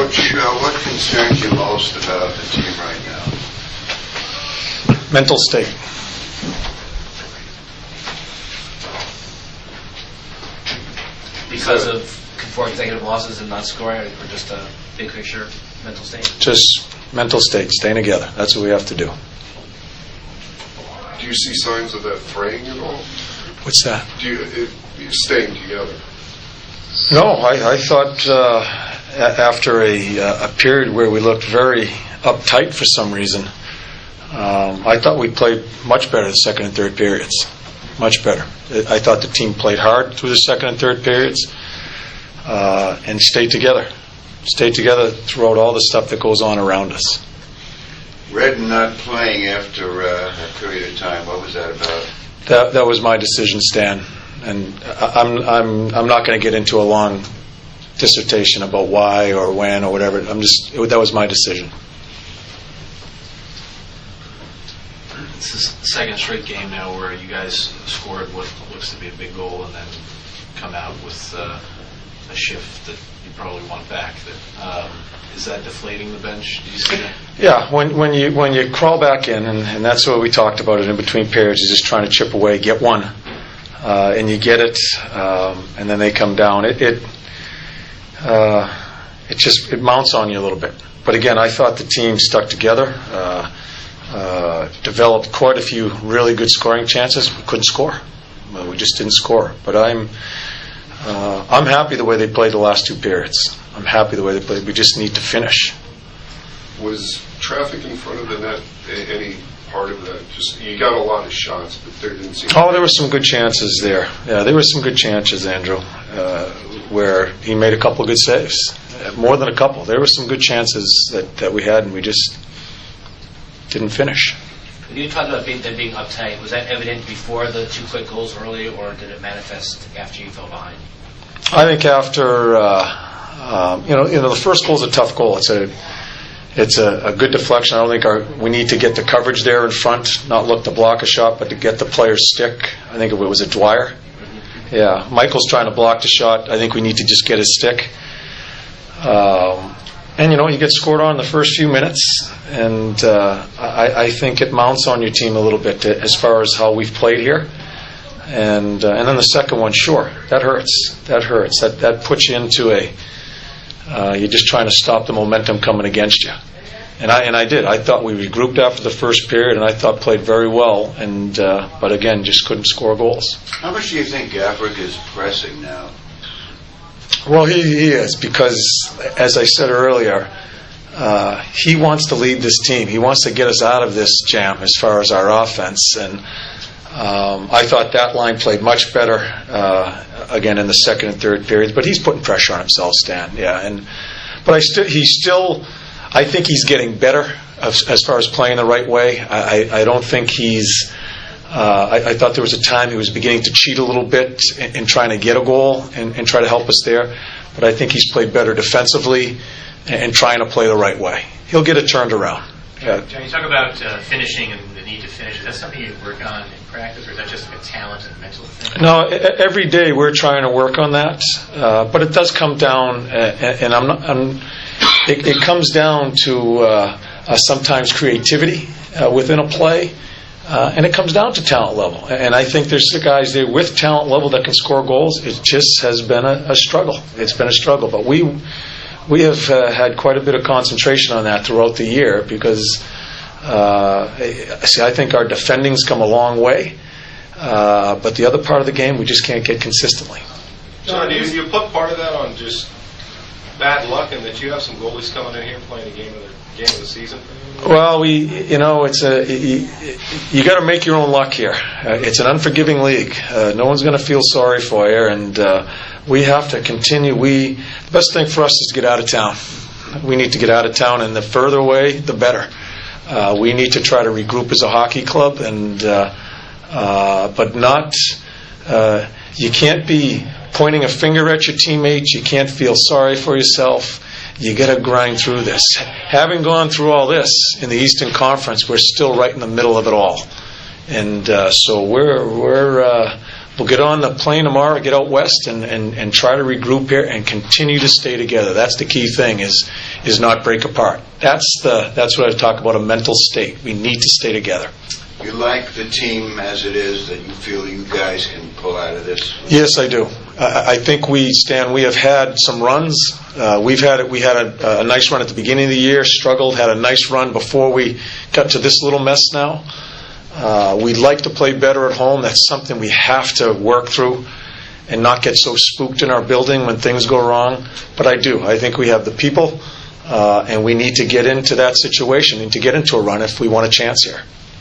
Coach, what concerns you most about the team right now? Mental state. Because of 4 consecutive losses and not scoring, or just a big picture mental state? Just mental state, staying together. That's what we have to do. Do you see signs of that fraying at all? What's that? You staying together? No, I thought after a period where we looked very uptight for some reason, I thought we played much better the second and third periods. Much better. I thought the team played hard through the second and third periods and stayed together. Stayed together throughout all the stuff that goes on around us. Redden not playing after a period of time, what was that about? That was my decision, Stan, and I'm not going to get into a long dissertation about why or when or whatever. That was my decision. This is the second straight game now where you guys scored what looks to be a big goal and then come out with a shift that you probably want back. Is that deflating the bench? Do you see that? Yeah, when you crawl back in, and that's what we talked about it in between periods, is just trying to chip away, get one, and you get it, and then they come down. It mounts on you a little bit. But again, I thought the team stuck together, developed quite a few really good scoring chances. We couldn't score. We just didn't score. But I'm happy the way they played the last 2 periods. I'm happy the way they played. We just need to finish. Was traffic in front of the net any part of that? Just you got a lot of shots, but there didn't seem. Oh, there were some good chances there. Yeah, there were some good chances, Andrew, where he made a couple of good saves. More than a couple. There were some good chances that we had, and we just didn't finish. When you talked about them being uptight, was that evident before the 2 quick goals early, or did it manifest after you fell behind? I think after the first goal is a tough goal. It's a good deflection. I don't think we need to get the coverage there in front, not look to block a shot, but to get the player's stick. I think it was a Dwyer. Yeah, Michael's trying to block the shot. I think we need to just get his stick. And you get scored on in the first few minutes, and I think it mounts on your team a little bit as far as how we've played here. And then the second one, sure, that hurts. That puts you into you're just trying to stop the momentum coming against you. And I did. I thought we regrouped after the first period, and I thought played very well. And but again, just couldn't score goals. How much do you think Gafford is pressing now? Well, he is, because, as I said earlier, he wants to lead this team. He wants to get us out of this jam as far as our offense. And I thought that line played much better, again, in the second and third periods. But he's putting pressure on himself, Stan. Yeah, but I think he's getting better as far as playing the right way. I don't think he's. I thought there was a time he was beginning to cheat a little bit in trying to get a goal and try to help us there. But I think he's played better defensively and trying to play the right way. He'll get it turned around. Yeah. John, you talk about finishing and the need to finish. Is that something you work on in practice, or is that just like a talent and mental thing? No, every day we're trying to work on that. But it does come down, and it comes down to sometimes creativity within a play. And it comes down to talent level. And I think there's the guys there with talent level that can score goals. It just has been a struggle. It's been a struggle. But we have had quite a bit of concentration on that throughout the year because, I think our defending's come a long way. But the other part of the game, we just can't get consistently. John, do you put part of that on just bad luck and that you have some goalies coming in here playing a game of the season for you? Well, you got to make your own luck here. It's an unforgiving league. No one's going to feel sorry for you, and we have to continue. The best thing for us is to get out of town. We need to get out of town, and the further away, the better. We need to try to regroup as a hockey club, but not. You can't be pointing a finger at your teammates. You can't feel sorry for yourself. You got to grind through this. Having gone through all this in the Eastern Conference, we're still right in the middle of it all, and so we'll get on the plane tomorrow, get out west, and try to regroup here and continue to stay together. That's the key thing. Is is not break apart. That's what I talk about, a mental state. We need to stay together. You like the team as it is, that you feel you guys can pull out of this? Yes, I do. I think we have had some runs. We had a nice run at the beginning of the year, struggled, had a nice run before we got to this little mess now. We'd like to play better at home. That's something we have to work through and not get so spooked in our building when things go wrong. But I do. I think we have the people, and we need to get into that situation and to get into a run if we want a chance here.